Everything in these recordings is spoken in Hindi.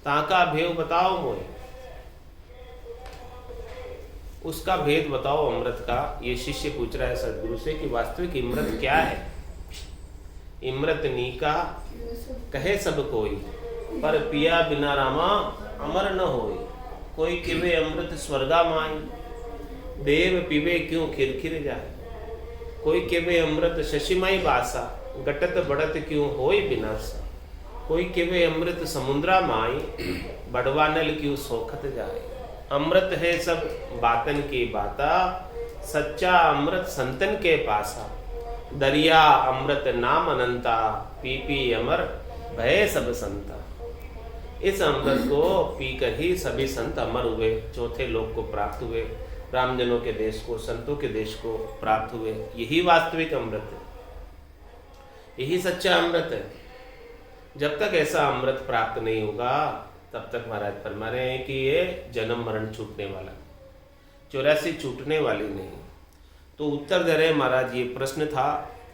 ताका भेव बताओ मोए, उसका भेद बताओ अमृत का। ये शिष्य पूछ रहा है सदगुरु से कि वास्तविक अमृत क्या है। इमृत नीका कहे सब कोई, पर पिया बिना रामा अमर न होई। कोई किवे अमृत स्वर्गा माई, देव पीवे क्यों खिरखिर जाए। कोई किवे अमृत शशिमाई बासा, गटत बढ़त क्यों होई विनाशा। कोई किवे अमृत समुद्रा माई, बड़वानल क्यों सोखत जाए। अमृत है सब बातन की बाता, सच्चा अमृत संतन के पासा। दरिया अमृत नाम अनंता, पी पी अमर भय सब संता। इस अमृत को पीकर ही सभी संत अमर हुए, चौथे लोक को प्राप्त हुए, रामजनों के देश को, संतों के देश को प्राप्त हुए। यही वास्तविक अमृत है, यही सच्चा अमृत है। जब तक ऐसा अमृत प्राप्त नहीं होगा तब तक महाराज फरमा रहे हैं कि ये जन्म मरण छूटने वाला, 84 छूटने वाली नहीं। तो उत्तर दे रहे महाराज, ये प्रश्न था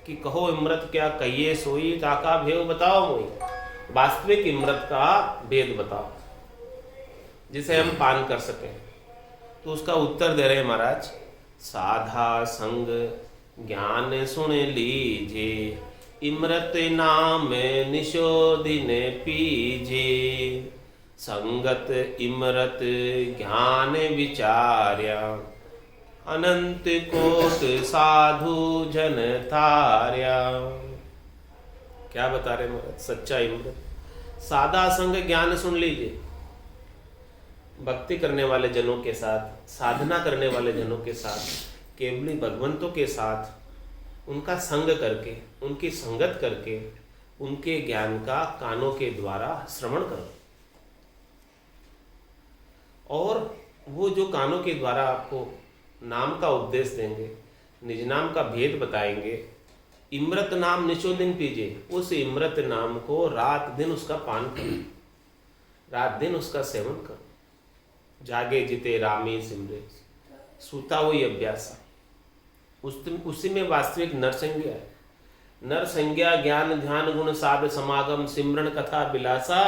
कि कहो अमृत क्या कहिए सोई, ताका भेव बताओ मोई। वास्तविक अमृत का भेद बताओ जिसे हम पान कर सकें। तो उसका उत्तर दे रहे महाराज, साधा संग ज्ञान सुन लीजे, इमृत नाम निशो दिन पीजे। संगत इमृत ज्ञान विचार्या, अनंत कोट साधु जन तार्या। क्या बता रहे महाराज, सच्चा इमृत। सादा संग ज्ञान सुन लीजिए, भक्ति करने वाले जनों के साथ, साधना करने वाले जनों के साथ, केवली भगवंतों के साथ उनका संग करके, उनकी संगत करके, उनके ज्ञान का कानों के द्वारा श्रवण करो। और वो जो कानों के द्वारा आपको नाम का उपदेश देंगे, निज नाम का भेद बताएंगे। इमृत नाम निशो दिन पीजिए, उस इमृत नाम को रात दिन उसका पान करो, रात दिन उसका सेवन करो। जागे जिते रामी सिमरे, सूता हुई अभ्यासा। उसी में वास्तविक नरसंज्ञा है। नरसंज्ञा ज्ञान ध्यान गुण साध समागम सिमरण कथा बिलासा,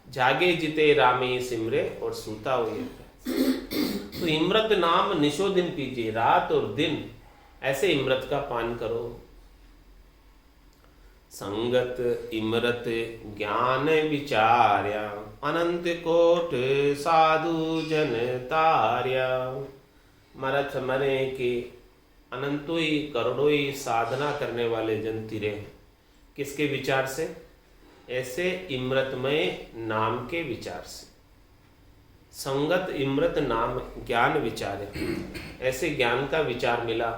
जागे जिते रामी सिमरे और सूता हुई अभ्यास। तो इमृत नाम निशो दिन पीजिए, रात और दिन ऐसे इमृत का पान करो। संगत इमृत ज्ञान विचार्या, अनंत कोट साधु जन तार्या। महाराज हमारे कि अनंतों ही करोड़ों ही साधना करने वाले जन तिरे हैं। किसके विचार से? ऐसे इमृतमय नाम के विचार से। संगत इमृत नाम ज्ञान विचार है, ऐसे ज्ञान का विचार मिला,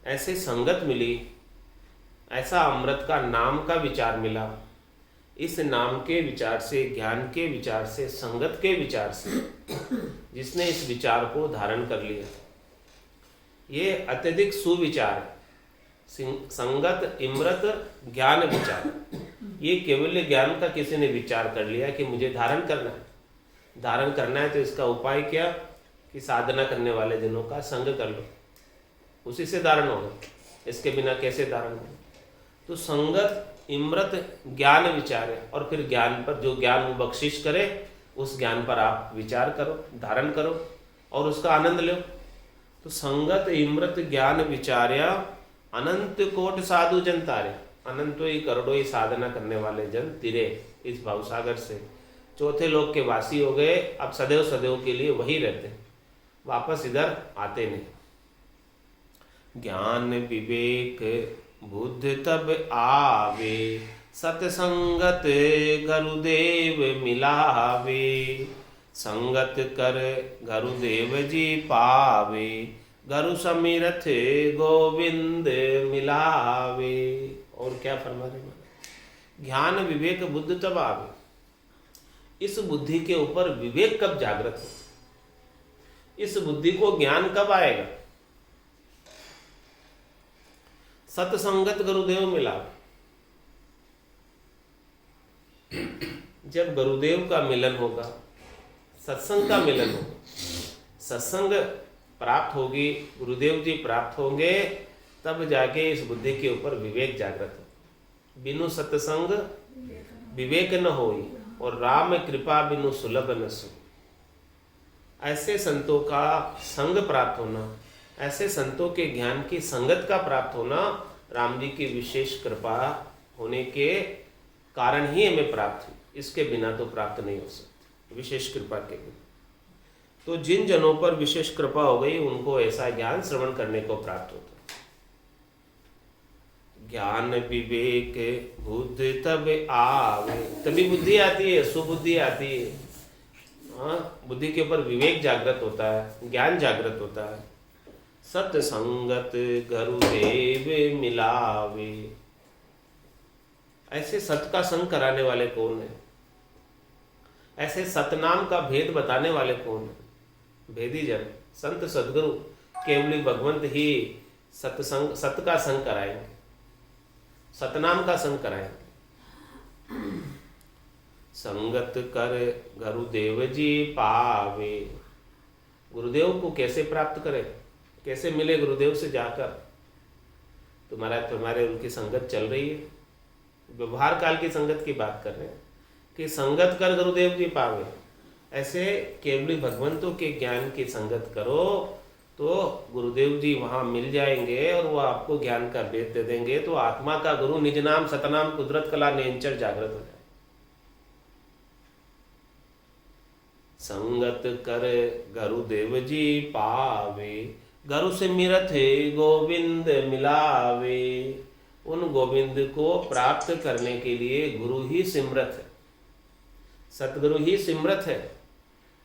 ऐसे संगत मिली, ऐसा अमृत का नाम का विचार मिला। इस नाम के विचार से, ज्ञान के विचार से, संगत के विचार से जिसने इस विचार को धारण कर लिया, ये अत्यधिक सुविचार है। संगत इमृत ज्ञान विचार, ये केवल ज्ञान का किसी ने विचार कर लिया कि मुझे धारण करना है। धारण करना है तो इसका उपाय क्या कि साधना करने वाले जनों का संग कर लो, उसी से धारण होगा। इसके बिना कैसे धारण होगा? तो संगत इमृत ज्ञान विचार है, और फिर ज्ञान पर जो ज्ञान वो बख्शिश करे उस ज्ञान पर आप विचार करो, धारण करो और उसका आनंद लो। तो संगत इमृत ज्ञान विचार्या, अनंत कोट साधु जन तारे। अनंतों ही करोड़ों ही साधना करने वाले जन तिरे इस भवसागर से चौथे लोक के वासी हो गए। अब सदैव सदैव के लिए वही रहते, वापस इधर आते नहीं। ज्ञान विवेक बुद्ध तब आवे, सतसंगत गुरुदेव मिलावे। संगत कर गुरुदेव जी पावे, गुरु समीरथ गोविंद मिलावे। और क्या फरमा रहे हैं? ज्ञान विवेक बुद्ध तब आवे। इस बुद्धि के ऊपर विवेक कब जागृत हो? इस बुद्धि को ज्ञान कब आएगा? सत्संगत गुरुदेव मिला, जब गुरुदेव का मिलन होगा, सत्संग का मिलन होगा, सत्संग प्राप्त होगी, गुरुदेव जी प्राप्त होंगे, तब जाके इस बुद्धि के ऊपर विवेक जागृत हो। बिनु सत्संग विवेक न होई, और राम कृपा बिनु सुलभ न सो। ऐसे संतों का संग प्राप्त होना, ऐसे संतों के ज्ञान की संगत का प्राप्त होना राम जी की विशेष कृपा होने के कारण ही हमें प्राप्त हुई। इसके बिना तो प्राप्त नहीं हो सकती, विशेष कृपा के बिना। तो जिन जनों पर विशेष कृपा हो गई उनको ऐसा ज्ञान श्रवण करने को प्राप्त होता है। ज्ञान विवेक बुद्धि तब आवे, तभी बुद्धि आती है, सुबुद्धि आती है। हाँ, बुद्धि के ऊपर विवेक जागृत होता है, ज्ञान जागृत होता है। सत्य संगत गुरुदेव मिलावे, ऐसे सत्य का संग कराने वाले कौन है? ऐसे सतनाम का भेद बताने वाले कौन है? भेदी जन, संत सदगुरु केवली भगवंत ही सत्संग, सत्य का संग कराएंगे, सतनाम का संग कराएंगे। संगत कर गुरुदेव जी पावे, गुरुदेव को कैसे प्राप्त करें, कैसे मिले गुरुदेव से जाकर? तुम्हारे उनकी संगत चल रही है, व्यवहार काल की संगत की बात कर रहे हैं कि संगत कर गुरुदेव जी पावे। ऐसे केवली भगवंतों के ज्ञान की संगत करो तो गुरुदेव जी वहाँ मिल जाएंगे और वो आपको ज्ञान का भेद दे देंगे। तो आत्मा का गुरु निज नाम सतनाम कुदरत कला नेंचर जागृत हो जाए। संगत कर गुरुदेव जी पावे, गुरु से मिरत है गोविंद मिलावे। उन गोविंद को प्राप्त करने के लिए गुरु ही सिमरत है, सतगुरु ही सिमरत है।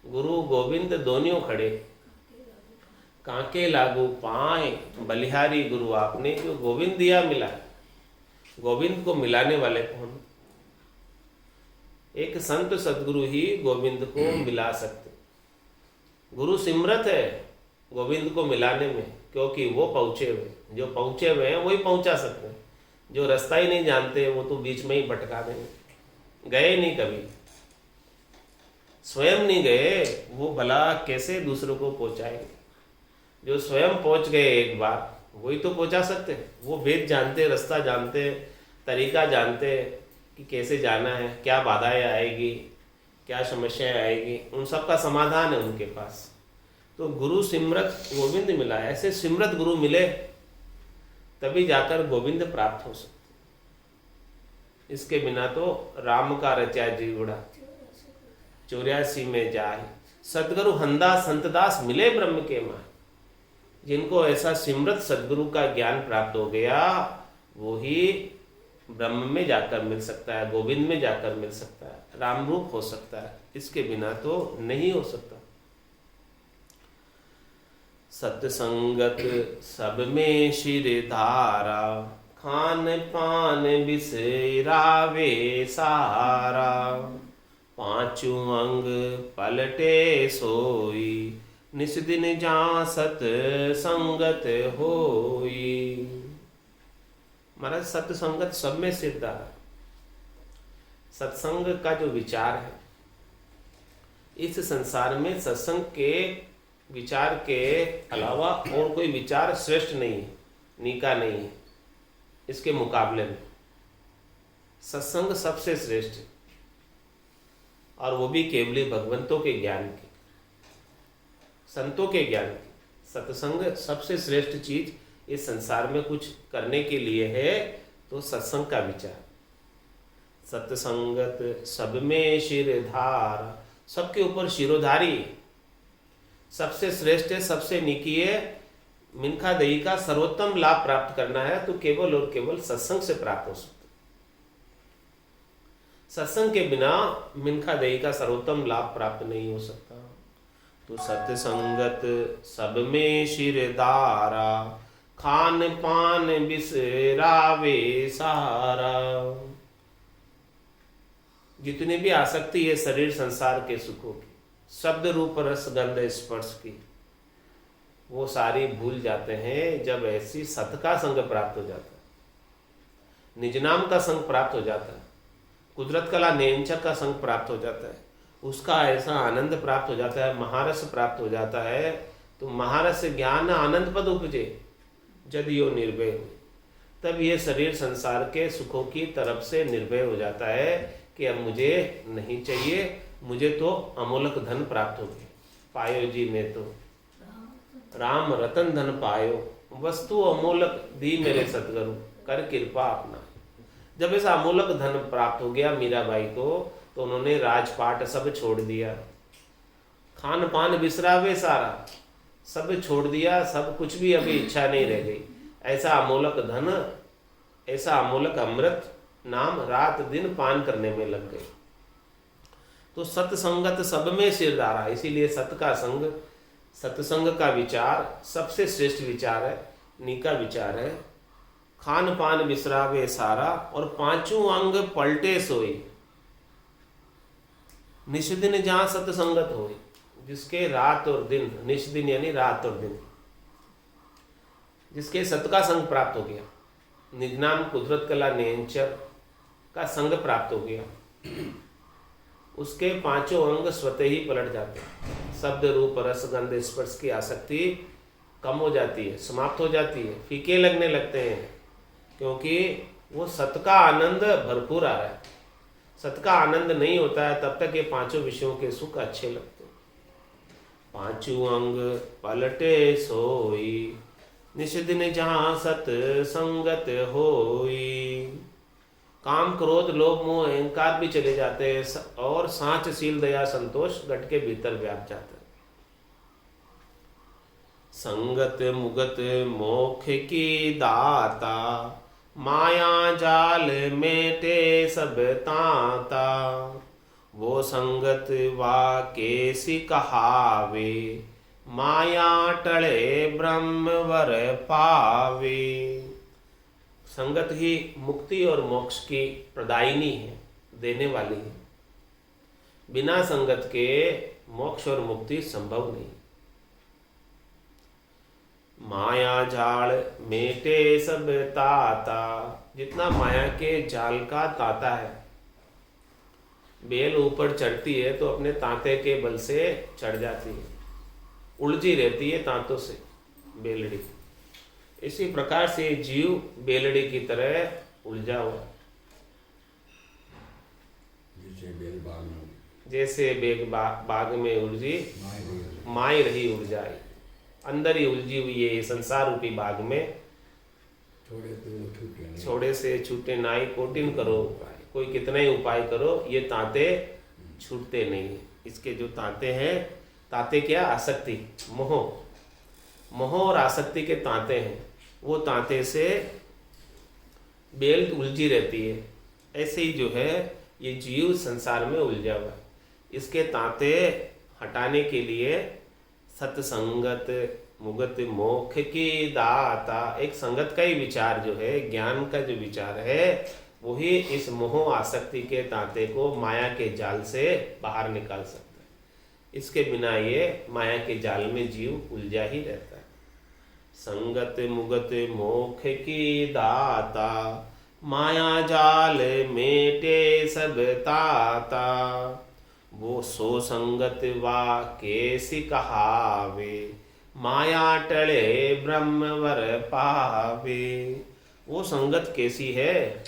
गुरु गोविंद दोनों खड़े, कांके लागू पाए, बलिहारी गुरु आपने जो गोविंद दिया मिला। गोविंद को मिलाने वाले कौन? एक संत सदगुरु ही गोविंद को मिला सकते। गुरु सिमरत है गोविंद को मिलाने में, क्योंकि वो पहुंचे हुए, जो पहुंचे हुए हैं वही पहुंचा सकते हैं। जो रास्ता ही नहीं जानते वो तो बीच में ही भटका देंगे, गए नहीं कभी, स्वयं नहीं गए, वो भला कैसे दूसरों को पहुंचाएंगे? जो स्वयं पहुंच गए एक बार वही तो पहुंचा सकते। वो वेद जानते, रास्ता जानते, तरीका जानते कि कैसे जाना है, क्या बाधाएं आएगी, क्या समस्याएं आएगी, उन सब का समाधान है उनके पास। तो गुरु सिमरत गोविंद मिला, ऐसे सिमरत गुरु मिले तभी जाकर गोविंद प्राप्त हो सकते। इसके बिना तो राम का रचा जीवड़ा 84 में जाए। सदगुरु हंदा संतदास मिले ब्रह्म के माय। जिनको ऐसा सिमरत सदगुरु का ज्ञान प्राप्त हो गया वो ही ब्रह्म में जाकर मिल सकता है, गोविंद में जाकर मिल सकता है, राम रूप हो सकता है। इसके बिना तो नहीं हो सकता। सत्संगत सब में शिर धारा, खान पान बिसरावे सारा। पांचों अंग पलटे सोई, निस दिन जहाँ सत संगत होई। महाराज सत्संगत सब में सिद्ध है। सत्संग का जो विचार है, इस संसार में सत्संग के विचार के अलावा और कोई विचार श्रेष्ठ नहीं है, नीका नहीं है। इसके मुकाबले में सत्संग सबसे श्रेष्ठ है, और वो भी केवली भगवंतों के ज्ञान की, संतों के ज्ञान की। सत्संग सबसे श्रेष्ठ चीज इस संसार में कुछ करने के लिए है तो सत्संग का विचार। सत्संगत सब में शिरधार, सबके ऊपर शिरोधारी, सबसे श्रेष्ठ है, सबसे निकी है। मिनखा दही का सर्वोत्तम लाभ प्राप्त करना है तो केवल और केवल सत्संग से प्राप्त हो सकता है। सत्संग के बिना मिनखा दही का सर्वोत्तम लाभ प्राप्त नहीं हो सकता। तो सत्संगत सब में शिरधारा, खान पान बिसरावे सारा। जितनी भी आसक्ति है शरीर संसार के सुखों की, शब्द रूप रस गंध स्पर्श की, वो सारी भूल जाते हैं जब ऐसी सत का संग प्राप्त हो जाता है, निज नाम का संग प्राप्त हो जाता है, कुदरत कला नेंचर का संग प्राप्त हो जाता है, उसका ऐसा आनंद प्राप्त हो जाता है, महारस प्राप्त हो जाता है। तो महारस ज्ञान आनंद पद उपजे यदि यो निर्भय हो, तब ये शरीर संसार के सुखों की तरफ से निर्भय हो जाता है कि अब मुझे नहीं चाहिए, मुझे तो अमूलक धन प्राप्त हो गया। पायो जी मैं तो राम रतन धन पायो, वस्तु अमूलक दी मेरे सतगुरु, कर कृपा अपना। जब ऐसा अमूलक धन प्राप्त हो गया मीराबाई को, तो उन्होंने राजपाट सब छोड़ दिया, खान पान विसरावे सारा सब छोड़ दिया, सब कुछ भी अभी इच्छा नहीं रह गई। ऐसा अमूलक धन, ऐसा अमूलक अमृत नाम रात दिन पान करने में लग गए। तो सत्संगत सब में सिरदारा, इसीलिए सत का संग, सत्संग का विचार सबसे श्रेष्ठ विचार है, नीका विचार है। खान पान विसरावे सारा और पांचों अंग पलटे सोई, निष्दिन जहां सत्संगत होई, जिसके रात और दिन, निष्दिन यानी रात और दिन, जिसके सत का संग प्राप्त हो गया, निजनाम कुदरत कला नेंचर का संग प्राप्त हो गया, उसके पांचों अंग स्वतः ही पलट जाते हैं। शब्द रूप रस गंध स्पर्श की आसक्ति कम हो जाती है, समाप्त हो जाती है, फीके लगने लगते हैं, क्योंकि वो सत का आनंद भरपूर आ रहा है। सत का आनंद नहीं होता है तब तक ये पांचों विषयों के सुख अच्छे लगते हैं। पांचों अंग पलटे सोई, निष्दिन जहां सत संगत होई। काम क्रोध लोभ मोह अहंकार भी चले जाते हैं और सांच सील दया संतोष घट के भीतर व्याप जाता है। संगत मुगत मोक्ष की दाता, माया जाल मेटे सब ताता। वो संगत वा केसी कहावे, माया टले ब्रह्म वर पावे। संगत ही मुक्ति और मोक्ष की प्रदायिनी है, देने वाली है। बिना संगत के मोक्ष और मुक्ति संभव नहीं। माया जाल मेटे सब ताता, जितना माया के जाल का ताता है, बेल ऊपर चढ़ती है तो अपने तांते के बल से चढ़ जाती है, उलझी रहती है तांतों से बेलड़ी। इसी प्रकार से जीव बेलड़ी की तरह उलझा हुआ, जैसे बेग बाग में उलझी माई रही उलझाई, अंदर ही उलझी हुई है संसार रूपी बाग में। छोड़े से छूटे नाई, कोटिन करो उपाय, कोई कितना ही उपाय करो ये तांते छूटते नहीं है। इसके जो तांते हैं, तांते क्या, आसक्ति, मोह, मोह और आसक्ति के तांते हैं, वो तांते से बेल उलझी रहती है। ऐसे ही जो है ये जीव संसार में उलझा हुआ है। इसके तांते हटाने के लिए सत्संगत मुगत मोक्ष की दाता, एक संगत का ही विचार जो है, ज्ञान का जो विचार है, वही इस मोह आसक्ति के तांते को माया के जाल से बाहर निकाल सकता है। इसके बिना ये माया के जाल में जीव उलझा ही रहता है। संगत मुगत मोक्ष की दाता, माया जाल मेटे सब ताता। वो सो संगत वा केसी कहावे, माया टले ब्रह्म वर पावे। वो संगत कैसी है?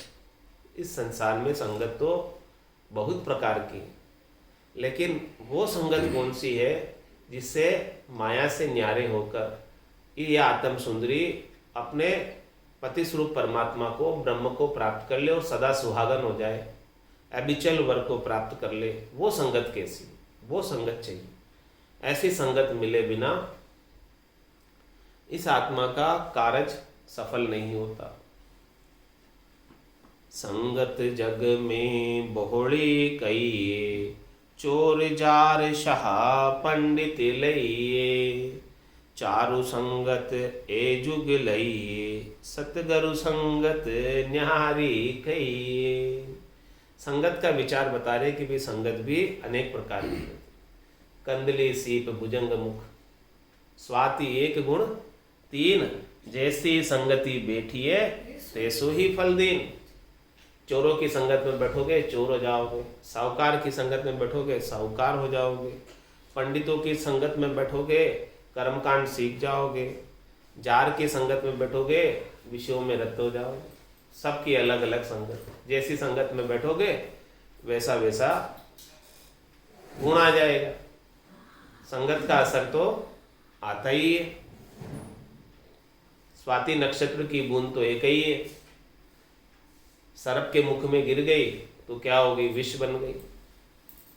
इस संसार में संगत तो बहुत प्रकार की, लेकिन वो संगत कौन सी है जिससे माया से न्यारे होकर ये आत्म सुंदरी अपने पति स्वरूप परमात्मा को, ब्रह्म को प्राप्त कर ले और सदा सुहागन हो जाए, अबिचल वर को प्राप्त कर ले। वो संगत कैसी? वो संगत चाहिए। ऐसी संगत मिले बिना इस आत्मा का कार्य सफल नहीं होता। संगत जग में बहुड़ी कहिए, चोर जार शाह पंडित लइए। चारु संगत ए जुग लइए, सतगुरु संगत न्यारी कहिए। संगत का विचार बता रहे कि भी संगत भी अनेक प्रकार की है। कंदली सीप भुजंग मुख, स्वाति एक गुण तीन। जैसी संगति बैठिए तैसो ही फल दीन। चोरों की संगत में बैठोगे चोर हो जाओगे, साहूकार की संगत में बैठोगे साहूकार हो जाओगे, पंडितों की संगत में बैठोगे कर्मकांड सीख जाओगे, जार की संगत में बैठोगे विषयों में रत हो जाओगे। सबकी अलग अलग संगत, जैसी संगत में बैठोगे वैसा वैसा गुण आ जाएगा। संगत का असर तो आता ही है। स्वाति नक्षत्र की बूंद तो एक ही है, सर्प के मुख में गिर गई तो क्या हो गई? विष बन गई,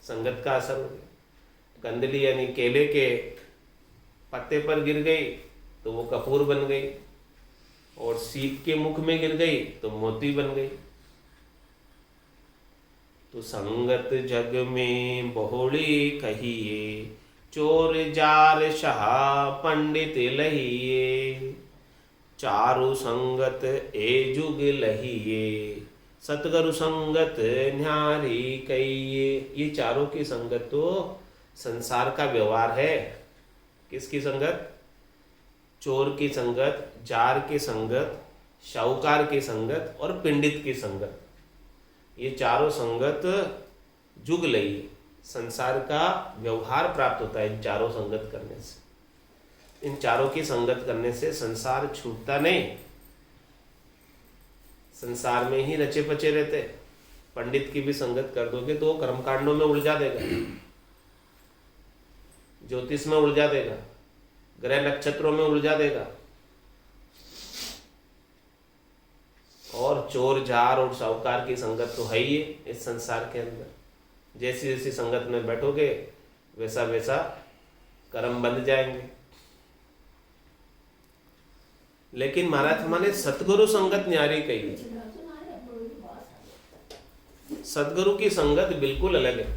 संगत का असर हो गया। कंदली यानी केले के पत्ते पर गिर गई तो वो कपूर बन गई, और सीप के मुख में गिर गई तो मोती बन गई। तो संगत जग में बहुड़ी कहिए, चोर जार शाह पंडित लहिए, चारु संगत ए जुग लहिए, सतगुरु संगत न्यारी कहिए। ये चारों की संगत तो संसार का व्यवहार है। किसकी संगत? चोर की संगत, जार की संगत, शाहूकार की संगत और पंडित की संगत। ये चारों संगत जुग लई, संसार का व्यवहार प्राप्त होता है इन चारों संगत करने से। इन चारों की संगत करने से संसार छूटता नहीं, संसार में ही रचे पचे रहते। पंडित की भी संगत कर दोगे तो कर्मकांडों में उलझा देगा, ज्योतिष में उलझा देगा, ग्रह नक्षत्रों में उलझा देगा। और चोर जार और साहूकार की संगत तो है ही है इस संसार के अंदर। जैसी जैसी संगत में बैठोगे वैसा वैसा कर्म बंध जाएंगे। लेकिन महाराज हमारे सतगुरु संगत न्यारी कही। सतगुरु की संगत बिल्कुल अलग है।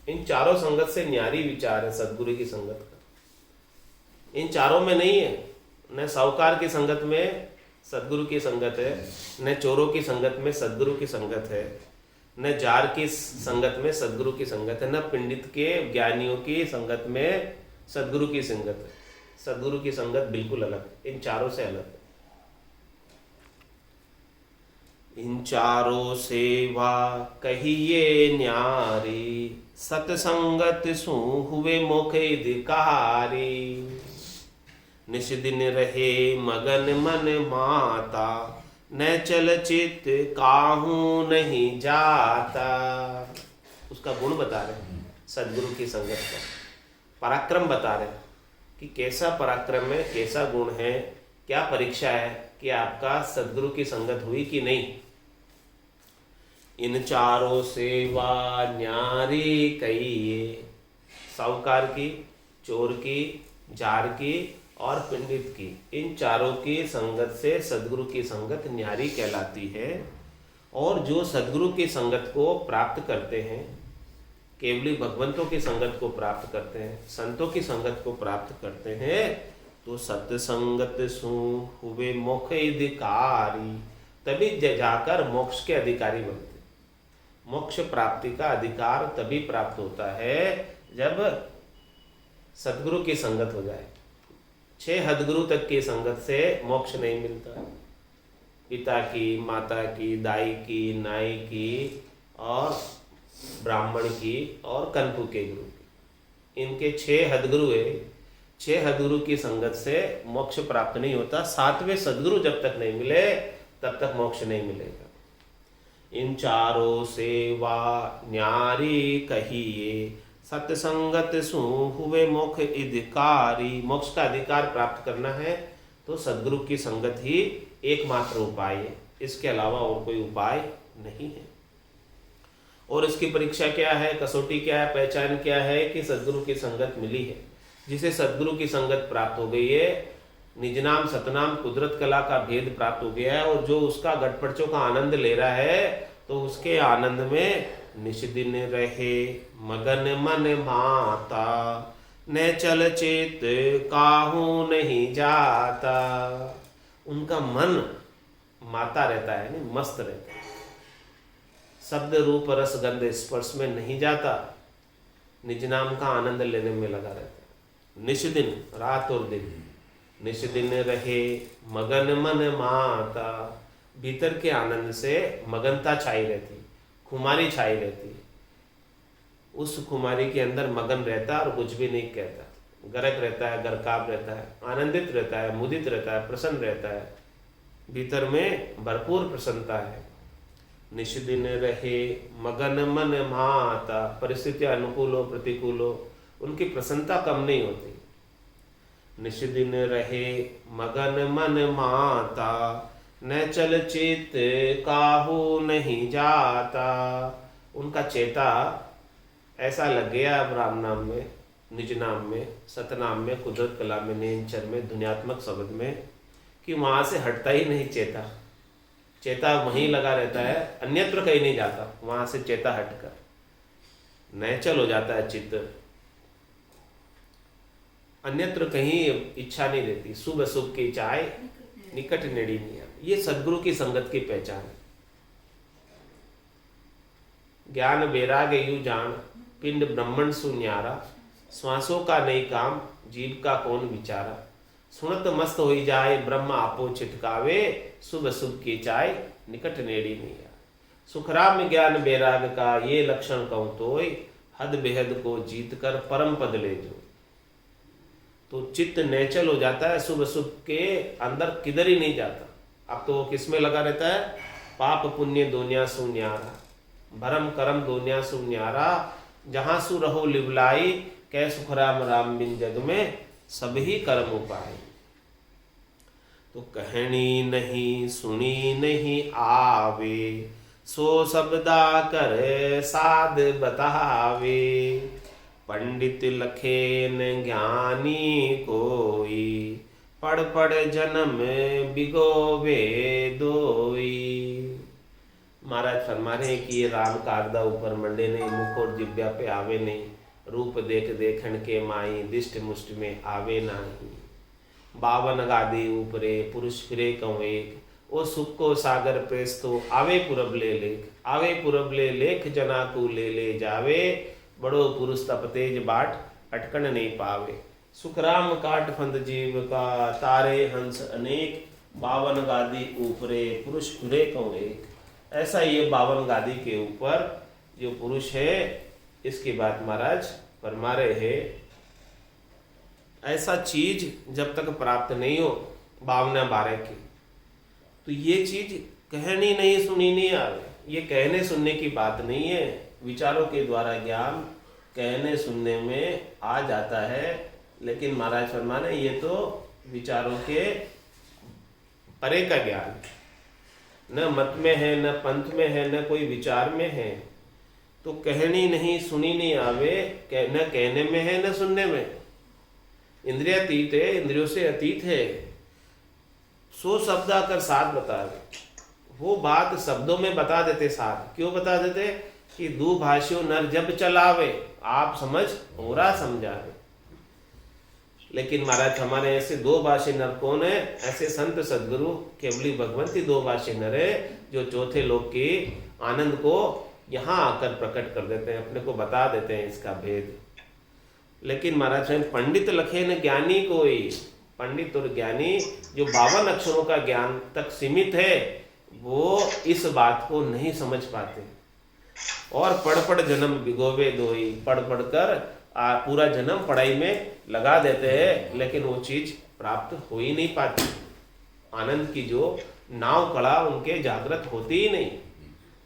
इन चारों संगत से न्यारी विचार है सतगुरु की संगत का। इन चारों में नहीं है। न साहूकार की संगत में सतगुरु की संगत है, न चोरों की संगत में सतगुरु की संगत है, न जार की संगत में सतगुरु की संगत है, न पंडित के ज्ञानियों की संगत में सतगुरु की संगत है। सतगुरु की संगत बिल्कुल अलग है, इन चारों से अलग है। इन चारों सेवा कहिए न्यारी, सतसंगत सु हुए मोखे अधिकारी, निश दिन रहे मगन मन माता, न चल चित काहू नहीं जाता। उसका गुण बता रहे सदगुरु की संगत का, पराक्रम बता रहे कि कैसा पराक्रम है, कैसा गुण है, क्या परीक्षा है कि आपका सदगुरु की संगत हुई कि नहीं। इन चारों सेवा न्यारी कहिए, साहूकार की, चोर की, जार की और पंडित की, इन चारों की संगत से सदगुरु की संगत न्यारी कहलाती है। और जो सदगुरु की संगत को प्राप्त करते हैं, केवली भगवंतों की संगत को प्राप्त करते हैं, संतों की संगत को प्राप्त करते हैं, तो सत्संगत सु हुए मोक्ष अधिकारी, तभी जाकर मोक्ष के अधिकारी बनते। मोक्ष प्राप्ति का अधिकार तभी प्राप्त होता है जब सदगुरु की संगत हो जाए। 6 हदगुरु तक की संगत से मोक्ष नहीं मिलता। पिता की, माता की, दाई की, नाई की और ब्राह्मण की और कनपु के गुरु की, इनके 6 हदगुरु है। 6 हदगुरु की संगत से मोक्ष प्राप्त नहीं होता। 7वें सदगुरु जब तक नहीं मिले तब तक मोक्ष नहीं मिलेगा। इन चारों सेवा न्यारी कहिए, सत्संगत सु हुए मोक्ष अधिकारी। मोक्ष का अधिकार प्राप्त करना है तो सदगुरु की संगत ही एकमात्र उपाय है, इसके अलावा और कोई उपाय नहीं है। और इसकी परीक्षा क्या है, कसौटी क्या है, पहचान क्या है कि सदगुरु की संगत मिली है। जिसे सदगुरु की संगत प्राप्त हो गई है, निज नाम सतनाम कुदरत कला का भेद प्राप्त हो गया है, और जो उसका गठपड़चों का आनंद ले रहा है तो उसके आनंद में निश दिन रहे मगन मन माता, न चल चेत काहू नहीं जाता। उनका मन माता रहता है, नहीं मस्त रहता है, शब्द रूप रस गंध स्पर्श में नहीं जाता, निज नाम का आनंद लेने में लगा रहता है। निश दिन, रात और दिन, निश दिन रहे मगन मन माता, भीतर के आनंद से मगनता छाई रहती, खुमारी छाई रहती। उस खुमारी के अंदर मगन रहता है और कुछ भी नहीं कहता, गरक रहता है, गरकाब रहता है, आनंदित रहता है, मुदित रहता है, प्रसन्न रहता है, भीतर में भरपूर प्रसन्नता है। निश दिन रहे मगन मन माता, परिस्थितियां अनुकूल हो प्रतिकूल हो उनकी प्रसन्नता कम नहीं होती। निश दिन रहे मगन मन माता, न चल चित काहू नहीं जाता। उनका चेता ऐसा लग गया अब राम नाम में, निज नाम में, सतनाम में, कुदरत कला में, नियंचर में, दुनियात्मक शब्द में, कि वहां से हटता ही नहीं चेता। चेता वहीं लगा रहता है, अन्यत्र कहीं नहीं जाता। वहां से चेता हटकर नैचल हो जाता है चित्त, अन्यत्र कहीं इच्छा नहीं रहती। शुभ अशुभ की चाय निकट नेड़ी नहीं। ये सदगुरु की संगत की पहचान है। ज्ञान वैराग्य यू जान, पिंड ब्रह्मण सुन्यारा, श्वासों का नहीं काम, जीव का कौन विचारा। सुनत मस्त होई जाए, ब्रह्म आपो छिटकावे, शुभ शुभ की चाय निकट नेड़ी नहीं। सुखराम ज्ञान वैराग का ये लक्षण कहूं तोय, हद बेहद को जीत कर परम पद ले जो। तो चित्त नेचल हो जाता है, शुभ शुभ के अंदर किधर ही नहीं जाता। अब तो वो किस में लगा रहता है, पाप पुण्य दोनिया सुन्यारा, भरम करम दोनिया सुन्यारा, जहां सु रहो लिवलाई, कै सुखराम राम बिन जग में सभी कर्म उपाय। तो कहनी नहीं सुनी नहीं आवे, सो शब्दा कर साध बतावे। पंडित लखेन ज्ञानी कोई, पढ़ पढ़ जन्म बिगोवे दोई। महाराज फरमा रहे हैं कि ये राम कागदा ऊपर मंडे नहीं, मुख और जिब्या पे आवे नहीं। रूप देख देखन के माई, दिष्ट मुष्ट में आवे नहीं। 52 गादी ऊपरे पुरुष फिरे कहूँ एक, ओ सुख को सागर प्रेस तो आवे पुरब ले लेख। आवे पुरब ले लेख, जना को ले ले जावे। बड़ो पुरुष तप तेज बाट, अटकन नहीं पावे। सुखराम काट फंद जीव का, तारे हंस अनेक। 52 गादी ऊपरे पुरुष फिरे कहूँ एक। ऐसा ये 52 गादी के ऊपर जो पुरुष है, इसकी बात महाराज फरमा रहे हैं। ऐसा चीज जब तक प्राप्त नहीं हो 52 की, तो ये चीज कहनी नहीं सुनी नहीं आवे। ये कहने सुनने की बात नहीं है। विचारों के द्वारा ज्ञान कहने सुनने में आ जाता है, लेकिन महाराज फरमाने ये तो विचारों के परे का ज्ञान, न मत में है, न पंथ में है, न कोई विचार में है। तो कहनी नहीं सुनी नहीं आवे, न कहने में है न सुनने में। इंद्रियातीत है, इंद्रियों से अतीत है। सो शब्द आकर साथ बतावे, वो बात शब्दों में बता देते। साथ क्यों बता देते कि दू भाषियों नर जब चलावे, आप समझ हो रहा समझावे। लेकिन महाराज हमारे ऐसे 2 भाषी नर कौन है? ऐसे संत सदगुरु केवली भगवंती 2 भाषी नर है, जो चौथे लोक के आनंद को यहाँ आकर प्रकट कर देते हैं, अपने को बता देते हैं इसका भेद। लेकिन महाराज पंडित लखे न ज्ञानी कोई, पंडित और ज्ञानी जो 52 अक्षरों का ज्ञान तक सीमित है, वो इस बात को नहीं समझ पाते। और पढ़ पढ़ जन्म भिगोवे दोई, पढ़ पढ़ कर पूरा जन्म पढ़ाई में लगा देते हैं, लेकिन वो चीज प्राप्त हो ही नहीं पाती। आनंद की जो नाव कला उनके जागृत होती ही नहीं।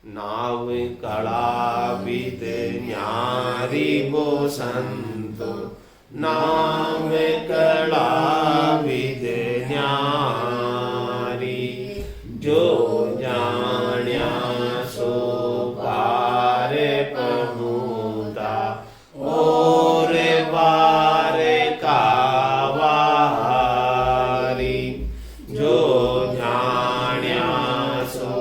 नाव कला विद न्यारी वो संतो, नाव कला विद न्यारी, जो जाण्या सो पार पहुँचा, और बार का वारी। जो जाण्या सो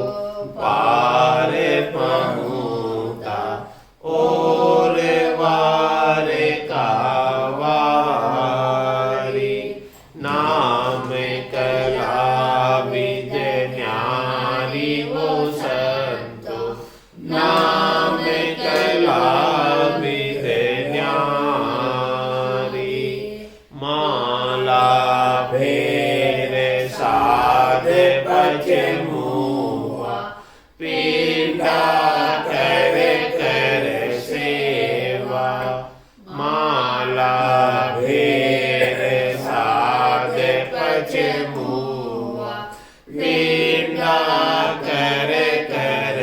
पार पहुँचा, और बार का वारी। नाम कला विद न्यारी वो संतो, नाम कला विद न्यारी। माला भेर साध बच मुआ, पीड़ा कर कर सेवा। माला भेर साध बच मुआ, पीड़ा कर कर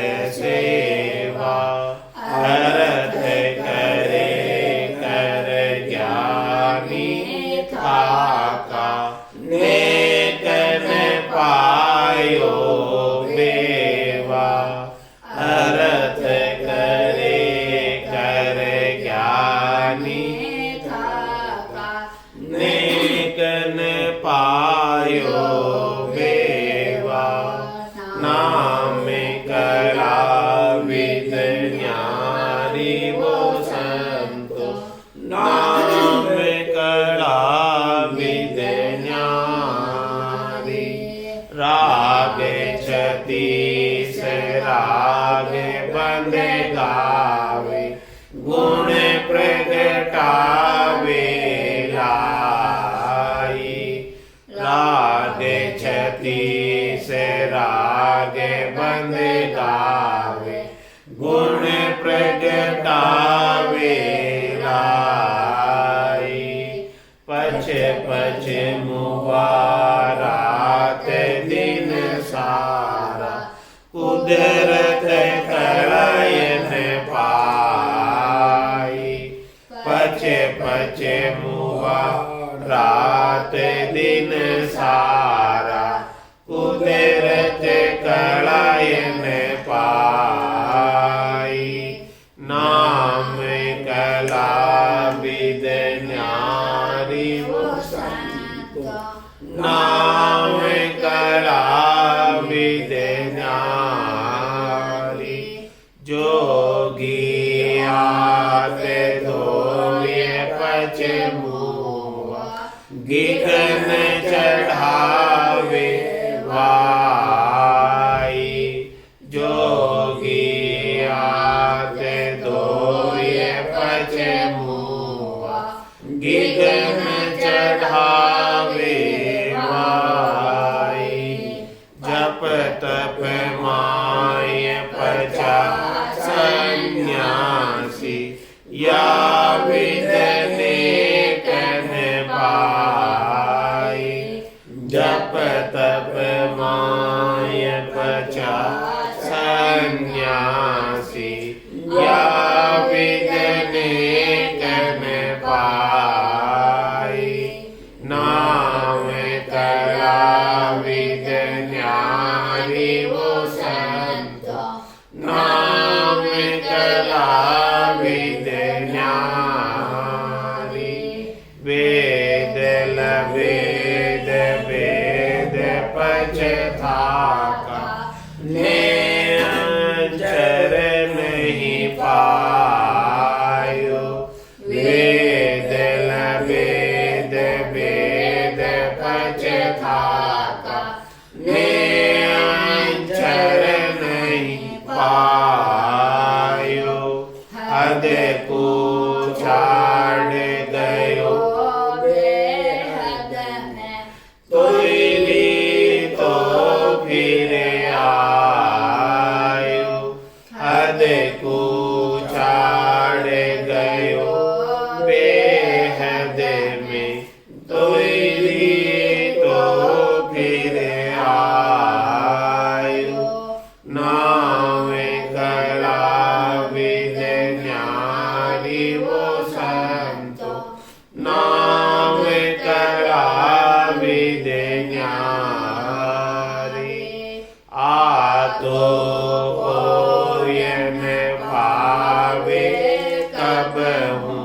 जानी नेकन पायो बेवा नाम कला विद न्यारी वो संतो नाम कला विद न्यारी राग छतीस राग बंद गावे गुण प्रगटावे लाई राग छतीस राग बंद गावे गुण प्रगटावे लाई पछ पछ मुबारात दिन सारा कुदरत करयन पाई पछ पछ मुबारात दिन सारा कुदरत करयन पाई नाम कला विद न्यारी वो नाम कला विद न्यारी जोगी आते धोए पछ मुआ गिगन चढ़ावे वाई जोगी आते धोए पछ मुआ गिगन चढ़ावे वाई जप तप माय पचा सन्यासी या विदने कन पाई जप तप माय पचा सन्यासी या विदने कन पाई नाम कला विद न्यारी वो संतो नाम कला विद न्यारी वेद लवेद वेद पछताका ने अक्षर नहीं पायो वेद लवेद वेद पछताका ने अक्षर नहीं पायो हद को छाड़ गयो तुरी तो फिर आयो हद को छाड़ गयो बेहद में तुरी तो फिर आयो नाम कला विद न्यारी वो संतो नाम कला विद न्यारी आतो कोयन भावे कब हूँ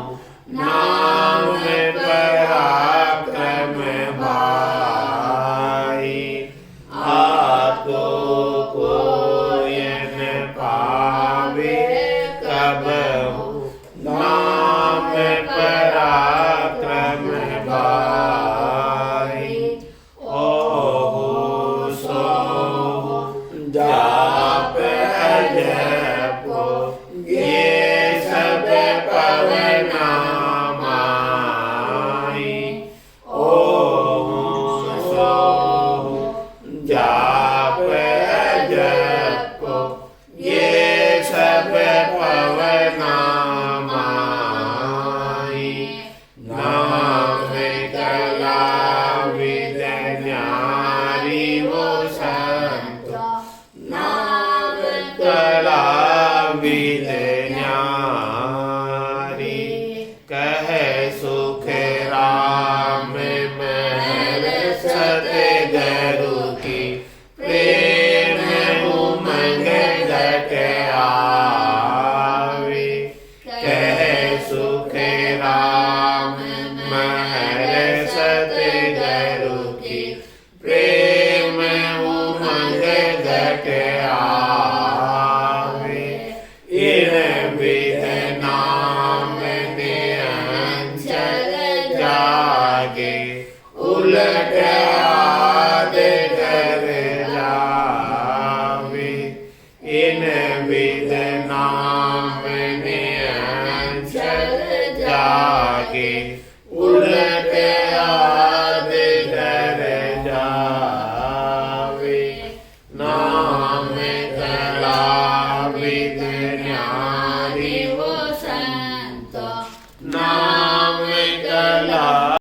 नाम पराक्रम भाई आतो कोयन पावे कब हूँ नाम पराक्रम भाई ओहो सो जाप अजपो ये सब पवना माई ओम सो जाप अजपो ये सब पवना माई नाम कला विद न्यारी वो संतो नाम कला विद न्यारी कह सुख राम महर सतगुरु की प्रेम उमंग घट आवे कह सुख राम महर सतगुरु की प्रेम उमंग घट आवे इन विध नाम निरंजन जागे उलट आद कर जावे इन विध नाम निरंजन जागे उलट आद कर जावे नाम कला विद न्यारी वो संत नाम कला